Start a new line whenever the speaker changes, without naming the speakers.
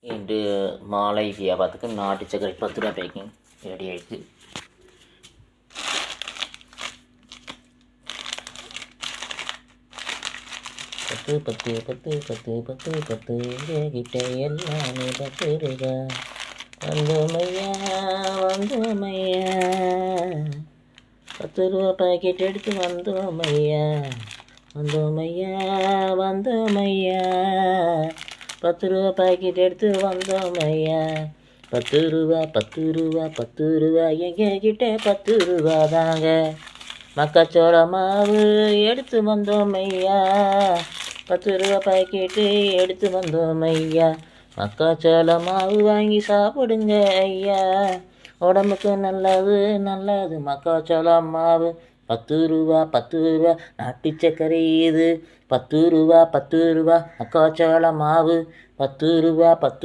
இன்று மாலை வியாபாரத்துக்கு நாட்டு சர்க்கரை 10 ரூபா பேக்கிங் ரெடி ஆயிடுச்சு. பத்து பத்து பத்து பத்து பத்து பத்து கிட்ட எல்லாமே 10 ரூபா. வந்தோமையா வந்தோமையா 10 ரூபா பாக்கெட் எடுத்து வந்தோமையா வந்தோமையா வந்தோமையா 10 ரூபா பாக்கெட் எடுத்து வந்தோமையா. 10 ரூபா 10 ரூபா 10 ரூபா எங்க கிட்ட 10 ரூபா தாங்க. மக்காச்சோள மாவு எடுத்து வந்தோமையா. 10 ரூபா பாக்கெட்டு எடுத்து வந்தோமையா. மக்காச்சோள மாவு வாங்கி சாப்பிடுங்க ஐயா. உடம்புக்கு நல்லது நல்லது மக்காச்சோள மாவு. 10 ரூபா 10 ரூபா நாட்டு சர்க்கரை இது. 10 ரூபா 10 ரூபா மக்காச்சோள மாவு. 10 ரூபா 10